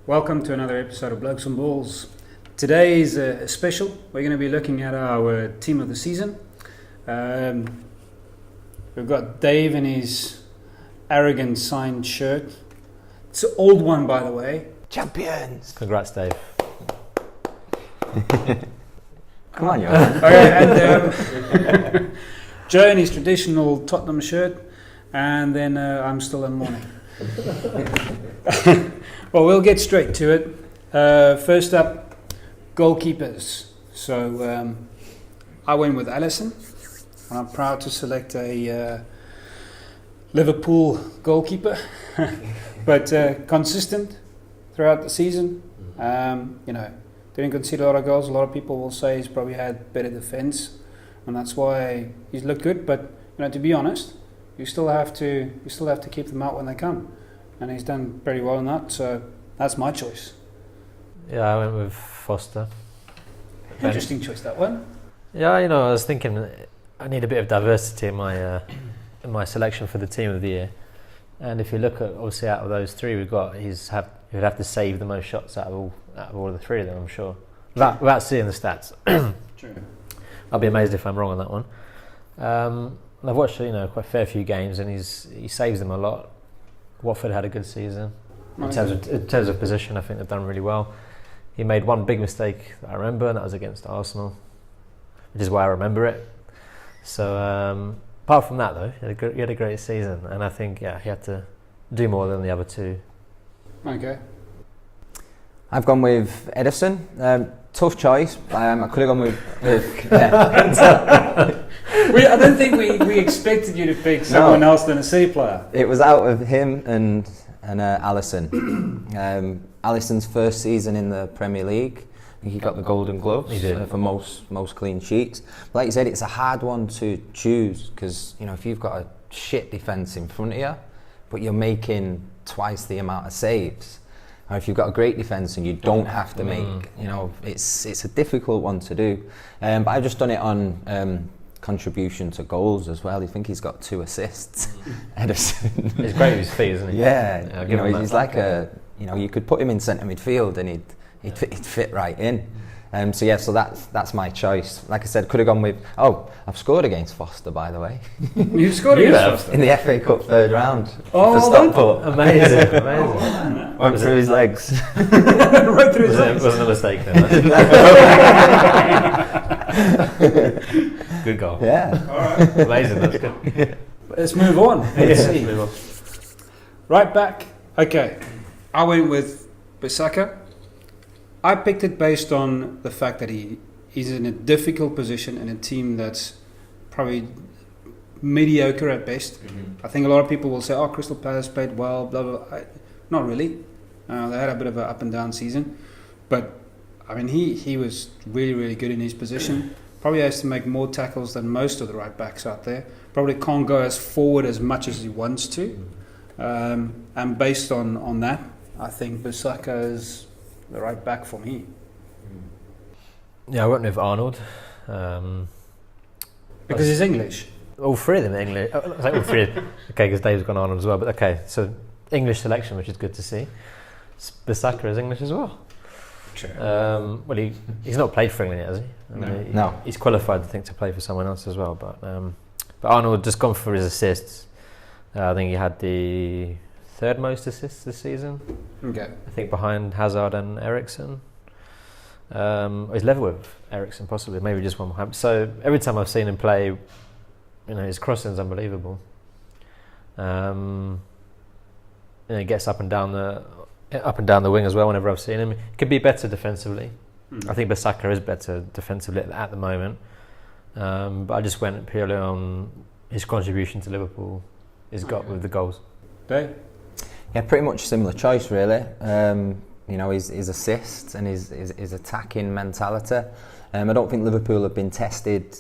Welcome to another episode of Blokes and Balls. Today is a special. We're going to be looking at our team of the season. We've got Dave in his arrogant signed shirt. It's an old one, by the way. Champions! Congrats, Dave. Come on, Johan. And Joe in his traditional Tottenham shirt. And then I'm still in mourning. Well, we'll get straight to it. First up, goalkeepers. So I went with Alisson, and I'm proud to select a Liverpool goalkeeper, but consistent throughout the season. Didn't concede a lot of goals. A lot of people will say he's probably had better defence, and that's why he's looked good. But to be honest, you still have to keep them out when they come. And he's done very well in that, so that's my choice. Yeah, I went with Foster. Interesting choice, that one. Yeah, I was thinking I need a bit of diversity in my selection for the team of the year. And if you look at, obviously, out of those three we've got, you'd have to save the most shots out of all of the three of them, I'm sure. Without seeing the stats. True. I'll be amazed if I'm wrong on that one. I've watched quite a fair few games, and he saves them a lot. Watford had a good season. In terms of position, I think they've done really well. He made one big mistake that I remember, and that was against Arsenal, which is why I remember it. So apart from that, though, he had a great season, and I think he had to do more than the other two. Okay. I've gone with Ederson. Tough choice. I could have gone with I don't think we expected you to pick someone else than a C player. It was out of him and Alisson. Alisson's first season in the Premier League. I think he got the Golden Gloves for most clean sheets. But like you said, it's a hard one to choose because if you've got a shit defence in front of you, but you're making twice the amount of saves. Or if you've got a great defence and you don't have to make, it's a difficult one to do. But I've just done it on contribution to goals as well. I think he's got 2 assists. Ederson. He's great with his feet, isn't he? Yeah, he's like you could put him in centre midfield and he'd fit right in. So that's my choice. Like I said, could have gone with. I've scored against Foster, by the way. You've scored against Foster in the FA Cup third round. For Stockport. Amazing. Went through his legs. Right through his legs. Wasn't a mistake then. Good goal. Yeah. All right. Amazing. That's good. Let's move on. Let's move on. Right back. Okay. I went with Bissaka. I picked it based on the fact that he's in a difficult position in a team that's probably mediocre at best. Mm-hmm. I think a lot of people will say, Crystal Palace played well, blah, blah, blah. Not really. They had a bit of an up and down season. But, he was really, really good in his position. Probably has to make more tackles than most of the right backs out there. Probably can't go as forward as much as he wants to. And based on that, I think Bissaka is the right back for me. Yeah, I went with Arnold. Because he's English. All three of them are English. I say all three. Okay, because Dave's gone Arnold as well. But okay, so English selection, which is good to see. Bissaka is English as well. Sure. He's not played for England yet, has he? No. He's qualified, I think, to play for someone else as well. But Arnold just gone for his assists. I think he had the 3rd most assists this season. Okay. I think behind Hazard and Eriksen. He's level with Eriksen possibly, maybe just one behind. So every time I've seen him play, his crossing's unbelievable. He gets up and down the wing as well. Whenever I've seen him, he could be better defensively. I think Bissaka is better defensively at the moment. But I just went purely on his contribution to Liverpool. He's got with the goals. Dave? Yeah, pretty much similar choice, really. His assists and his attacking mentality. I don't think Liverpool have been tested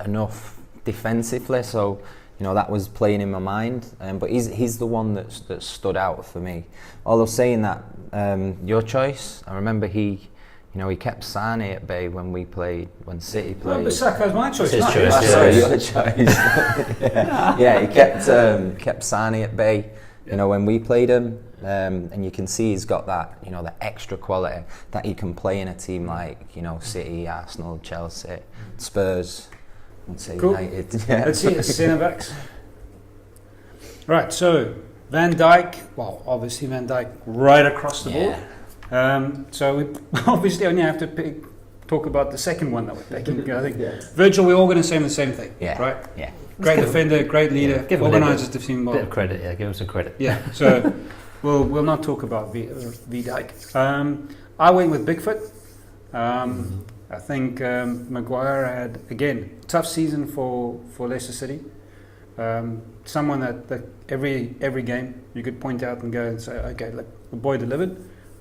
enough defensively, so that was playing in my mind. But he's the one that stood out for me. Although saying that, your choice, I remember he kept Sane at bay when City played. Well, Bissaka's my choice. His choice. Sorry, your choice. Yeah, he kept Sane at bay. When we played him, and you can see he's got that, you know, the extra quality that he can play in a team like, you know, City, Arsenal, Chelsea, Spurs, and Cool. United. Yeah. Let's see his centre backs. Right, so Van Dijk, well, obviously Van Dijk right across the board. So we obviously only have to talk about the second one that we're picking. I think Virgil, we're all going to say the same thing, right? Yeah. Great defender, great leader, organises the team well. Bit of credit, give him some credit. Yeah, so we'll not talk about V Dijk. I went with Bigfoot. I think Maguire had, again, tough season for Leicester City. Someone that every game you could point out and go and say, okay, look, the boy delivered.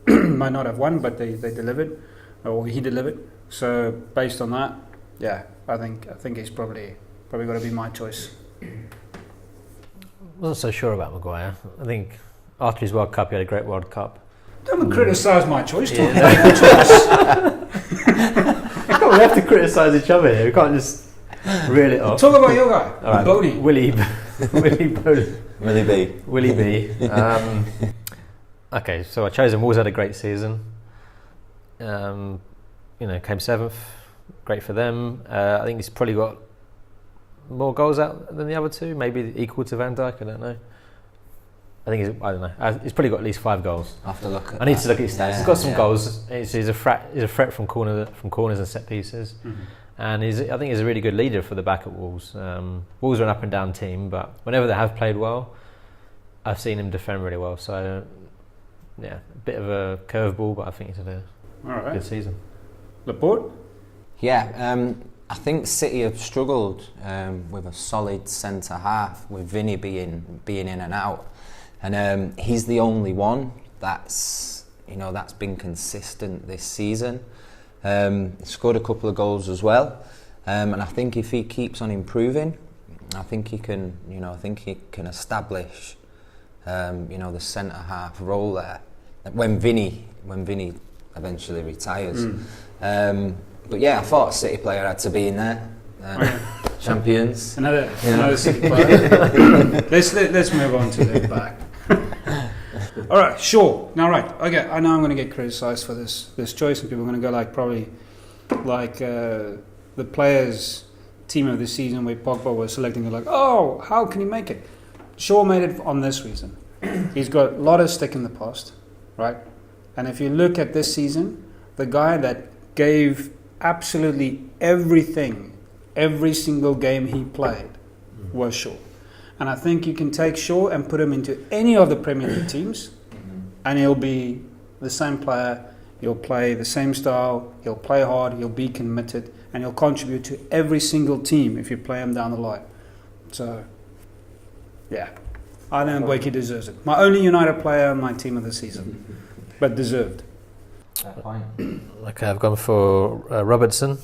Might not have won, but they delivered, or he delivered. So based on that, I think he's probably got to be my choice. Wasn't so sure about Maguire. I think after his World Cup, he had a great World Cup. Don't criticise my choice. Talk Yeah. about your choice. We have to criticise each other here. We can't just reel it off. Talk about your guy, All right. Boney. Willie B. Okay, so I chose him. Wolves had a great season. Came 7th. Great for them. I think he's probably got more goals out than the other two. Maybe equal to Van Dijk. I don't know. I don't know. He's probably got at least 5 goals. I have to look at I need to look at his stats. Yeah, He's got some goals. He's a threat from corners and set pieces. Mm-hmm. And I think he's a really good leader for the back at Wolves. Wolves are an up and down team, but whenever they have played well, I've seen him defend really well. So, a bit of a curveball, but I think he's had a good season. Laporte? Yeah, I think City have struggled with a solid centre half, with Vinny being in and out, and he's the only one that's been consistent this season. He scored a couple of goals as well, and I think if he keeps on improving, I think he can establish the centre half role there when Vinny eventually retires. But yeah, I thought a City player had to be in there. Champions. Another City player. Let's move on to the back. All right, sure. Now, right. Okay, I know I'm going to get criticised for this choice, and people are going to go probably the players' team of the season where Pogba was selecting. You're like, oh, how can he make it? Shaw made it on this reason. He's got a lot of stick in the past, right? And if you look at this season, the guy that gave absolutely everything, every single game he played, was Shaw. And I think you can take Shaw and put him into any of the Premier League teams, and he'll be the same player. He'll play the same style. He'll play hard. He'll be committed, and he'll contribute to every single team if you play him down the line. So, yeah, I don't think he deserves it. My only United player on my team of the season, but deserved. Okay, I've gone for Robertson.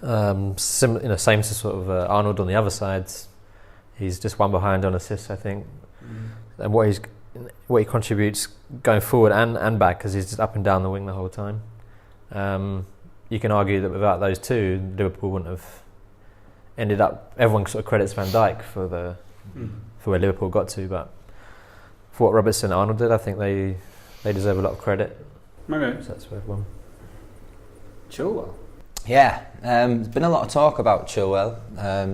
Same to sort of Arnold on the other side. He's just one behind on assists, I think, and what he contributes going forward and back, because he's just up and down the wing the whole time. You can argue that without those two, Liverpool wouldn't have ended up. Everyone sort of credits Van Dijk for where Liverpool got to, but for what Robertson and Arnold did, I think they deserve a lot of credit. Okay. So that's where one. Chilwell. Yeah, there's been a lot of talk about Chilwell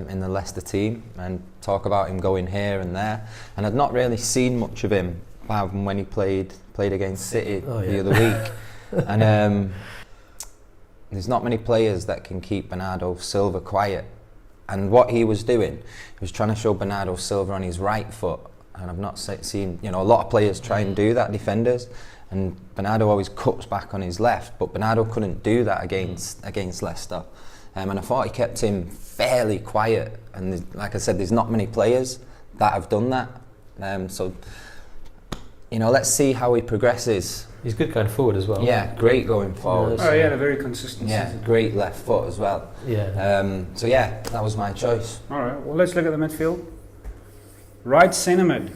in the Leicester team, and talk about him going here and there, and I'd not really seen much of him apart from when he played against City the other week. And there's not many players that can keep Bernardo Silva quiet, and what he was doing, he was trying to show Bernardo Silva on his right foot, and I've not seen a lot of players try and do that, defenders. And Bernardo always cuts back on his left, but Bernardo couldn't do that against Leicester. And I thought he kept him fairly quiet. And like I said, there's not many players that have done that. So, let's see how he progresses. He's good going forward as well. Yeah, great going forward. Oh, yeah, very consistent. Yeah, great left foot as well. Yeah. So yeah, that was my choice. All right, well, let's look at the midfield. Right centre mid.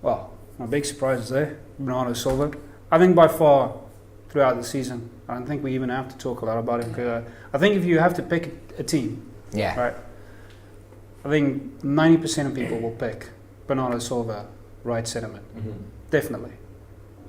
Well, my big surprise is there, Bernardo Silva. I think by far throughout the season, I don't think we even have to talk a lot about him, because I think if you have to pick a team, right, I think 90% of people will pick Bernardo Silva right centre mid. definitely.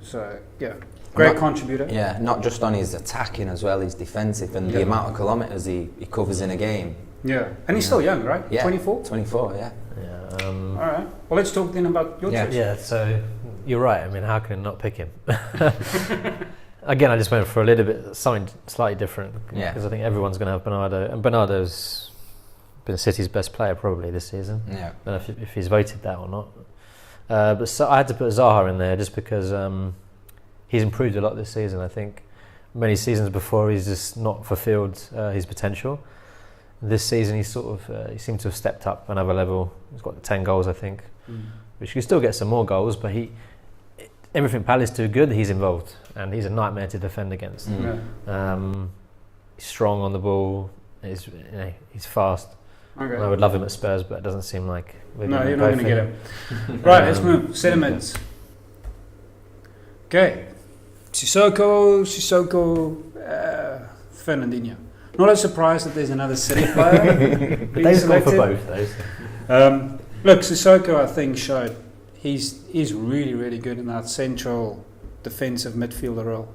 So, yeah, great contributor. Yeah, not just on his attacking as well, his defensive and the amount of kilometres he covers in a game. Yeah, and he's still young, right? Yeah. 24? 24, yeah. Yeah. All right. Well, let's talk then about your choice. Yeah, so you're right. I mean, how can I not pick him? Again, I just went for a little bit, something slightly different. Yeah. Because I think everyone's going to have Bernardo. And Bernardo's been City's best player probably this season. Yeah. I don't know if he's voted that or not. But so I had to put Zaha in there just because he's improved a lot this season. I think many seasons before he's just not fulfilled his potential. This season he seemed to have stepped up another level. He's got 10 goals, I think, which he can still get some more goals. But everything Palace do good, he's involved, and he's a nightmare to defend against. He's strong on the ball. He's fast. Okay. I would love him at Spurs, but it doesn't seem like we're No, going you're not going to get him. Right, let's move. Sentiments. Okay. Sissoko, Fernandinho. Not a surprise that there's another City player being They've gone selected. for both those. Look, Sissoko, I think, showed he's really, really good in that central defensive midfielder role.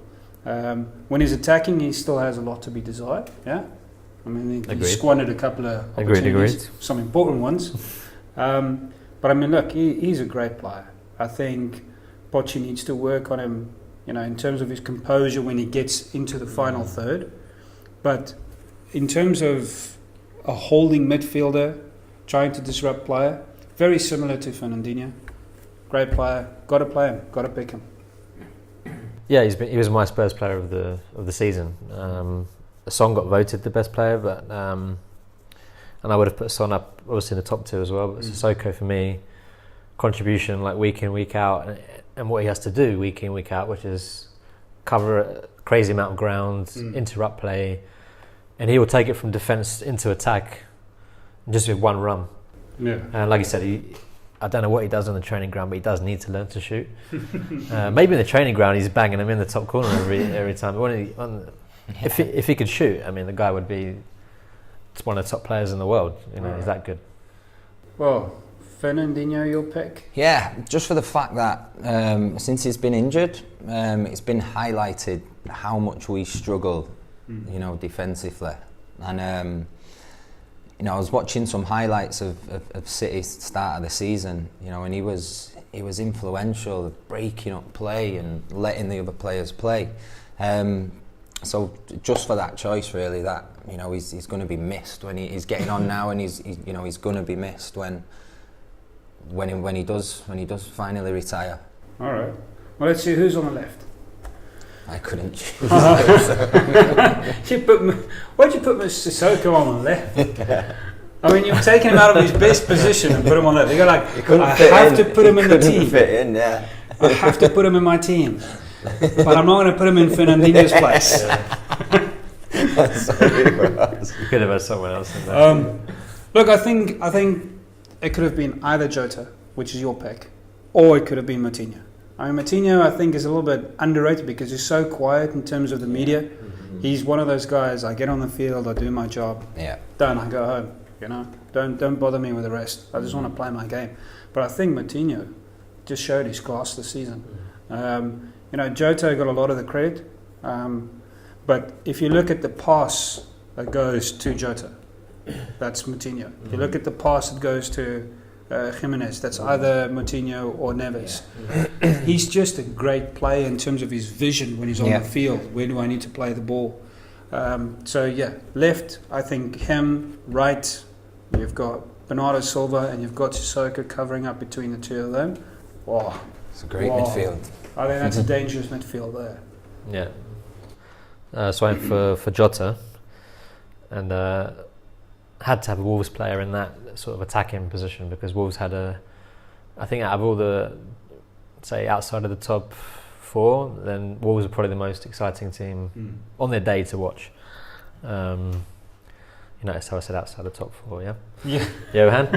When he's attacking, he still has a lot to be desired. Yeah, I mean, he squandered a couple of opportunities, some important ones. But I mean, look, he's a great player. I think Pochi needs to work on him, in terms of his composure when he gets into the final third. But in terms of a holding midfielder, trying to disrupt player, very similar to Fernandinho. Great player, got to play him, got to pick him. Yeah, he was my Spurs player of the season. Son got voted the best player, but and I would have put Son up obviously in the top two as well. But Sissoko for me, contribution like week in week out, and what he has to do week in week out, which is cover a crazy amount of ground, interrupt play, and he will take it from defence into attack just with one run. Yeah. And like you said, I don't know what he does on the training ground, but he does need to learn to shoot. Maybe in the training ground he's banging them in the top corner every time. If he could shoot, I mean, the guy would be one of the top players in the world. He's that good. Well, Fernandinho, your pick? Yeah, just for the fact that since he's been injured, it's been highlighted how much we struggle, defensively. And I was watching some highlights of City's start of the season, and he was influential, breaking up play and letting the other players play. So just for that choice, really, that he's going to be missed when he's getting on now, and he's going to be missed when he does finally retire. All right. Well, let's see who's on the left. I couldn't choose. Why'd you put Sissoko on the left? I mean, you've taken him out of his best position and put him on the left. You're like, I have to put him in the team. Fit in, yeah. I have to put him in my team, but I'm not going to put him in Fernandinho's place. You could have had someone else in there. Look, I think it could have been either Jota, which is your pick, or it could have been Moutinho. I mean, Moutinho, I think, is a little bit underrated because he's so quiet in terms of the media. He's one of those guys, I get on the field, I do my job, done, I go home. Don't bother me with the rest. I just want to play my game. But I think Moutinho just showed his class this season. Jota got a lot of the credit, but if you look at the pass that goes to Jota, that's Moutinho. If you look at the pass that goes to Jimenez, that's either Moutinho or Neves. He's just a great player in terms of his vision when he's on the field. Where do I need to play the ball? Left, I think him. Right, you've got Bernardo Silva and you've got Sissoko covering up between the two of them. Wow, it's a great midfield. I think that's a dangerous midfield there. Yeah. So I went for Jota, and had to have a Wolves player in that sort of attacking position because Wolves had I think out of all the, say, outside of the top four, then Wolves are probably the most exciting team on their day to watch. You notice how I said outside the top four, yeah? Yeah. Johan?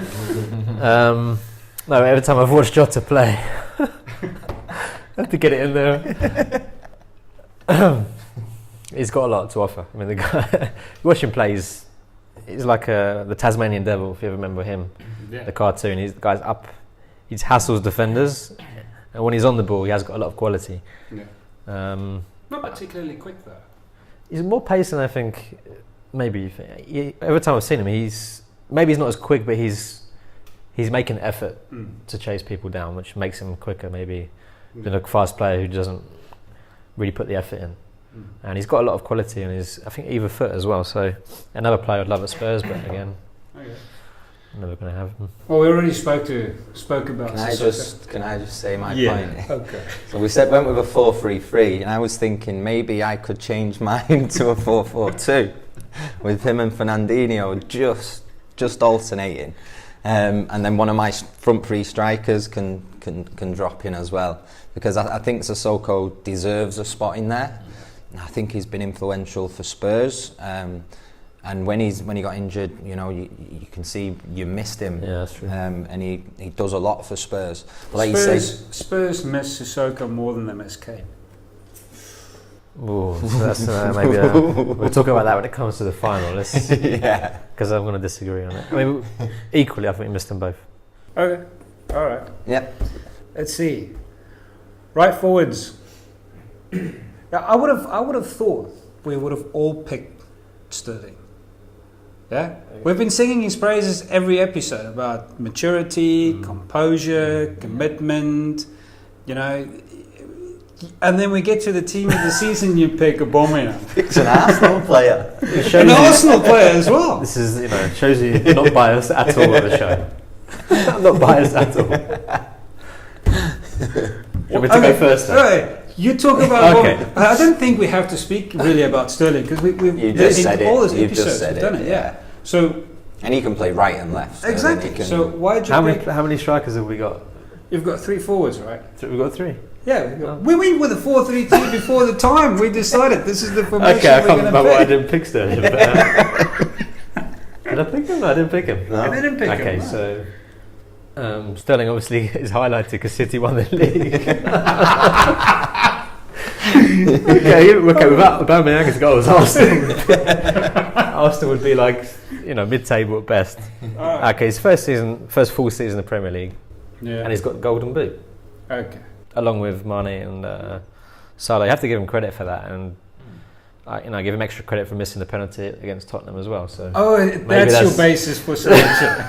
No, every time I've watched Jota play, I have to get it in there. He's got a lot to offer. I mean, the guy, watch him play, he's like the Tasmanian Devil, if you ever remember him, the cartoon. The guy's up, he hassles defenders, and when he's on the ball, he has got a lot of quality. Yeah. Not particularly quick though. He's more pace than I think. Maybe every time I've seen him, he's not as quick, but he's making an effort to chase people down, which makes him quicker maybe than a fast player who doesn't really put the effort in. And he's got a lot of quality, and he's, I think, either foot as well. So another player I'd love at Spurs, but again, I'm never going to have him. Well, we already spoke about. Can I just say my point? Okay. So we went with a 4-3-3, and I was thinking maybe I could change mine to a 4-4-2 with him and Fernandinho just alternating, and then one of my front three strikers can drop in as well, because I think Sissoko deserves a spot in there. I think he's been influential for Spurs, and when he got injured, you know, you can see you missed him. Yeah, that's true. And he does a lot for Spurs. But like Spurs miss Sissoko more than they miss Kane. Ooh, so that's maybe we'll talk about that when it comes to the final. Yeah, because I'm going to disagree on it. I mean, equally, I think we missed them both. Okay, all right. Yep. Let's see. Right forwards. I would have thought we would have all picked Sterling. Yeah, we've been singing his praises every episode about maturity, composure, commitment. You know, and then we get to the team of the season. You pick Aubameyang. It's an Arsenal player. An Arsenal player as well. This is, shows you're not biased at all on the show. I'm not biased at all. You want me to go first then? Right. You talk about. Okay. I don't think we have to speak really about Sterling because we've all those episodes we've done it. Yeah. So. And he can play right and left. Exactly. So why do you pick? How many strikers have we got? You've got 3 forwards, right? We've got 3. Yeah. We went with a 4-3-3 before the time. We decided this is the formation okay, I we're can't going to remember pick. why I didn't pick Sterling. But, did I pick him? No, I didn't pick him. No. I didn't pick him. Okay, so Sterling obviously is highlighted because City won the league. okay, without Aubameyang's goals, Arsenal would be like, mid-table at best. Right. Okay, his first full season in the Premier League, and he's got the Golden Boot. Okay. Along with Mane and Salah. You have to give him credit for that, and I give him extra credit for missing the penalty against Tottenham as well. So that's your basis for selection.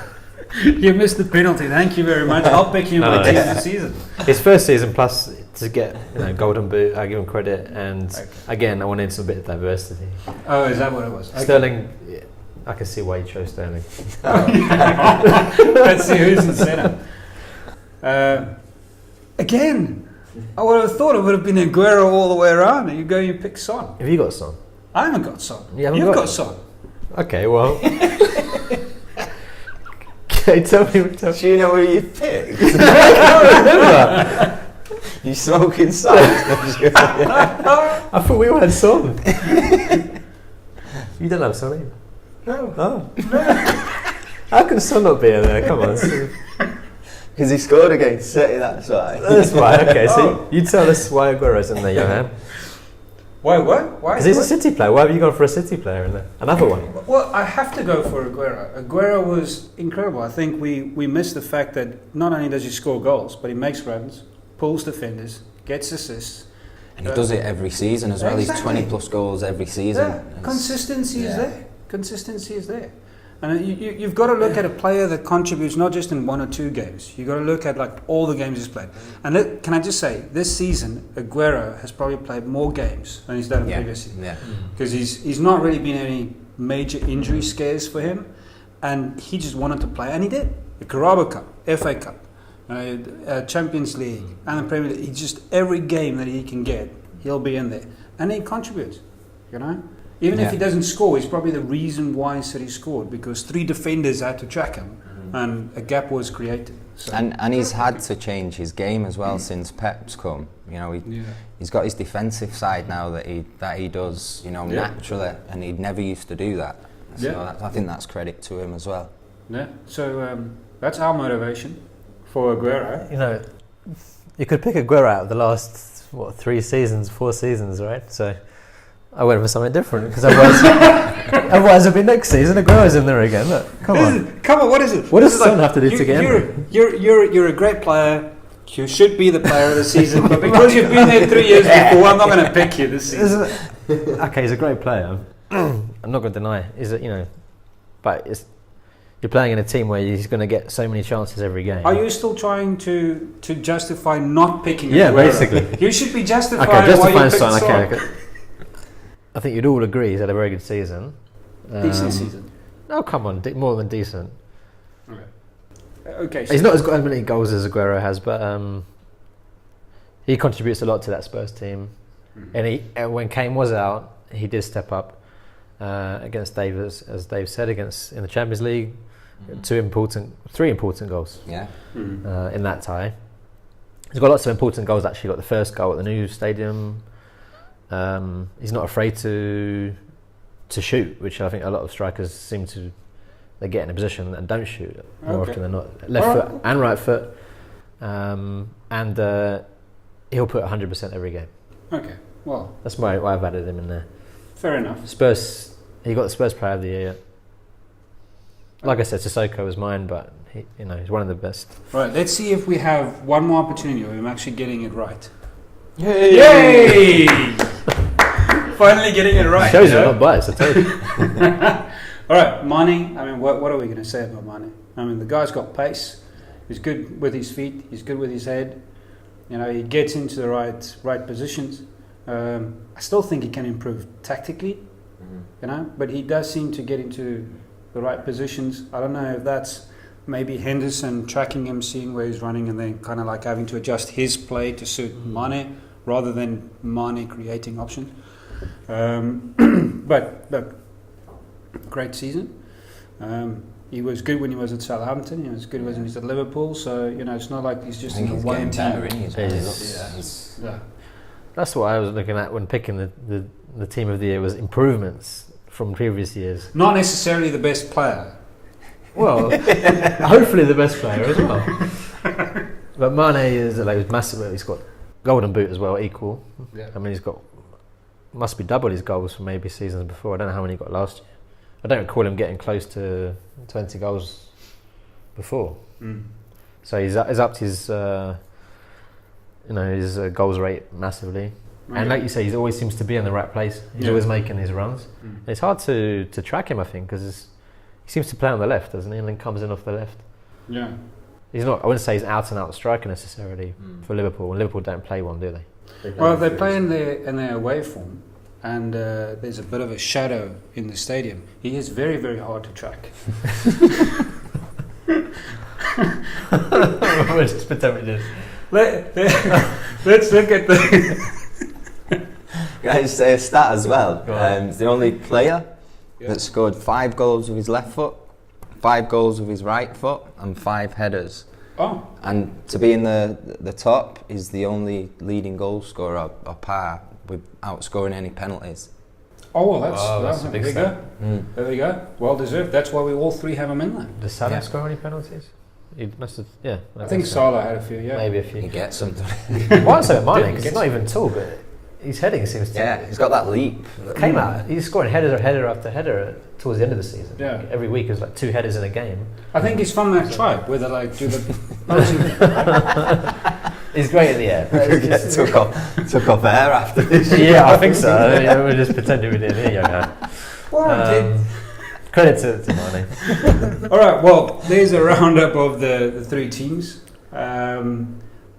You missed the penalty. Thank you very much. I'll pick him for team of the season. His first season plus to get Golden Boot, I give him credit, and again I wanted some bit of diversity. Oh, is that what it was? Okay. Sterling, I can see why you chose Sterling. Let's see who's in centre. Again, I would have thought it would have been Aguero all the way around. You pick Son. Have you got Son? I haven't got Son. You've got Son. Okay, well. Okay, tell me. Do you know who you picked? I can't remember. You smoking Son? I thought we all had Son. You don't have Son either. No. Oh. How can Son not be in there? Come on. Because he scored against City, that's why. That's why. Okay, so you tell us why Aguero's in there, Johan. Why what? Why? Because he's a City player. Why have you gone for a City player in there? Another one. Well, I have to go for Aguero. Aguero was incredible. I think we missed the fact that not only does he score goals, but he makes runs, pulls defenders, gets assists. And he does it every season as well. Exactly. He's 20 plus goals every season. Yeah. Consistency is there. Consistency is there. And you've got to look at a player that contributes not just in 1 or 2 games. You've got to look at all the games he's played. And can I just say, this season, Aguero has probably played more games than he's done in previous season. Yeah. Because he's not really been any major injury scares for him. And he just wanted to play. And he did. The Carabao Cup, FA Cup, Champions League, and the Premier League. Every game that he can get, he'll be in there. And he contributes, Even if he doesn't score, he's probably the reason why City scored, because 3 defenders had to track him, and a gap was created. So. And he's had to change his game as well since Pep's come. He's got his defensive side now that he does, naturally, and he never used to do that. So I think that's credit to him as well. Yeah. So that's our motivation for Aguero. You could pick Aguero out of the last 4 seasons, right? So. I went for something different because otherwise it'll be next season. Aguero's in there again. Look, come on, what is it? What does Son have to do to get in? You're a great player. You should be the player of the season, but because you've been there 3 years before, I'm not going to pick you this season. Okay, he's a great player. I'm not going to deny. But you're playing in a team where he's going to get so many chances every game. Are you still trying to justify not picking Aguero? Yeah, basically. You should be justifying why you picked Son. Okay. I think you'd all agree he's had a very good season. Decent season. Oh, come on, more than decent. Okay. He's not as many goals as Aguero has, but he contributes a lot to that Spurs team. And when Kane was out, he did step up against Dave, as Dave said, in the Champions League. 3 important goals. Yeah. In that tie. He's got lots of important goals actually. Got the first goal at the new stadium. He's not afraid to shoot, which I think a lot of strikers seem to. They get in a position and don't shoot more often than not. Left foot and right foot, and he'll put 100% every game. Okay, well, that's why I've added him in there. Fair enough. Spurs, he got the Spurs Player of the Year. Like I said, Sissoko was mine, but he's one of the best. Right, let's see if we have one more opportunity where I'm actually getting it right. Yay! Finally getting it right. Shows you're not biased, I tell you. All right, Mane. I mean, what are we going to say about Mane? I mean, the guy's got pace. He's good with his feet. He's good with his head. He gets into the right positions. I still think he can improve tactically. But he does seem to get into the right positions. I don't know if that's maybe Henderson tracking him, seeing where he's running, and then kind of like having to adjust his play to suit Mane rather than Mane creating options. But look. Great season. He was good when he was at Southampton. He was good when he was at Liverpool. So it's not like he's just in a one team. That's what I was looking at when picking the team of the year, was improvements from previous years. Not necessarily the best player. Well, hopefully the best player as well. But Mane is massive. He's got golden boot as well, equal. Yeah. I mean, must be double his goals from maybe seasons before. I don't know how many he got last year. I don't recall him getting close to 20 goals before. So he's upped his goals rate massively. Okay. And like you say, he always seems to be in the right place. He's always making his runs. It's hard to track him, I think, because he seems to play on the left, doesn't he? And then comes in off the left. Yeah. He's not. I wouldn't say he's out and out striker necessarily for Liverpool. And Liverpool don't play one, do they? They play in their away form. And there's a bit of a shadow in the stadium. He is very, very hard to track. Just pretend we did. Let's look at the... Can I just say a stat as well? He's the only player that scored 5 goals with his left foot, 5 goals with his right foot, and 5 headers. Oh. And to be in the top, is the only leading goal scorer or par without scoring any penalties. Oh, well, that's a big there we go. There we go. Well deserved. That's why we all 3 have him in there. Does Salah score any penalties? He must have. Yeah, I think Salah had a few. Yeah, maybe a few. He gets something. Why so Mane? Because he's not even tall, but his heading seems to. Yeah, he's got that leap. Came out. He's scoring header after header towards the end of the season. Yeah. Every week is 2 headers in a game. I think he's from that tribe where they do the. He's great in the air. took off air after this. Yeah, I think so. We're just pretending we didn't hear you. Warranted. Credit to Mane. All right. Well, there's a roundup of the 3 teams. I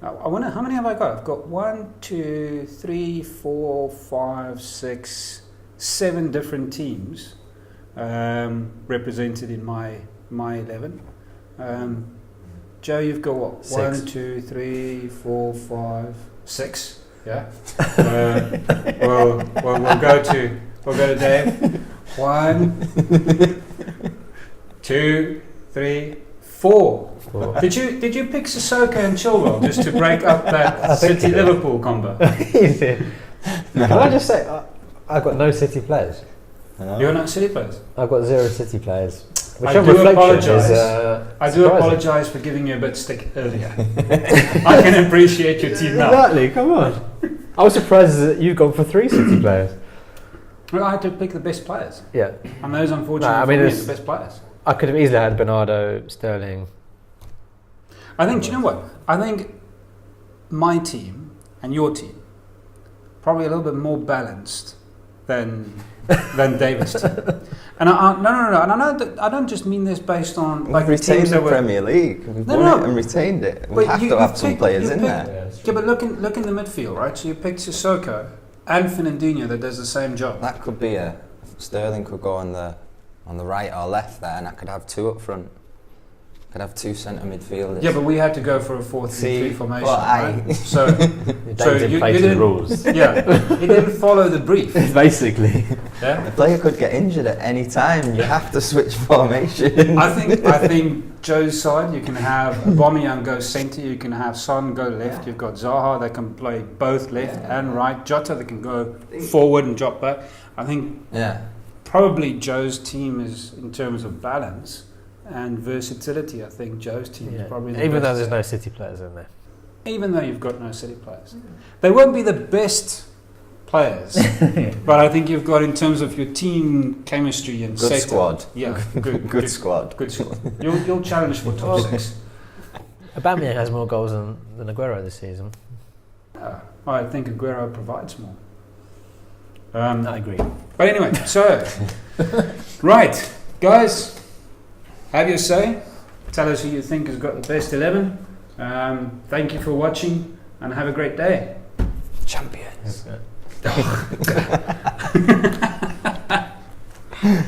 wonder how many have I got? I've got 1, 2, 3, 4, 5, 6, 7 different teams represented in my 11. Joe, you've got what? 6. 1, 2, 3, 4, 5, 6. Yeah. We'll go to Dave. 1, 2, 3, 4. Did you pick Sissoko and Chilwell just to break up that City Liverpool combo? He did. No. Can I just say, I've got no City players. You're not City players? I've got 0 City players. I do apologise for giving you a bit stick earlier. I can appreciate your team now. Exactly, come on. I was surprised that you've gone for 3 City players. Well, I had to pick the best players. Yeah. And those, unfortunately, are the best players. I could have easily had Bernardo, Sterling. I think, do you know what? I think my team and your team probably a little bit more balanced than David's team. And no. And I don't just mean this based on like We've the teams retained the that were. Premier League. We've won it and retained it. We have to have some players in there. Yeah, but look in the midfield, right? So you picked Sissoko and Fernandinho that does the same job. That could be Sterling could go on the right or left there, and I could have two up front. Could have two centre midfielders. Yeah, but we had to go for a 4-3-3 formation. Well, right? So you play to the rules. Yeah, he didn't follow the brief. Basically. Yeah. The player could get injured at any time. You have to switch formation. I think Joe's side, you can have Aubameyang go centre, you can have Son go left, you've got Zaha that can play both left and right, Jota that can go forward and drop back. I think probably Joe's team is, in terms of balance and versatility, I think Joe's team is probably the even best. though there's no City players in there. Even though you've got no City players. They won't be the best players, but I think you've got, in terms of your team chemistry and good setup, squad. Yeah, good squad. Good squad. You'll challenge for top 6. Aubameyang has more goals than Aguero this season. I think Aguero provides more. I agree. But anyway, so right, guys, have your say. Tell us who you think has got the best 11. Thank you for watching and have a great day. Champions.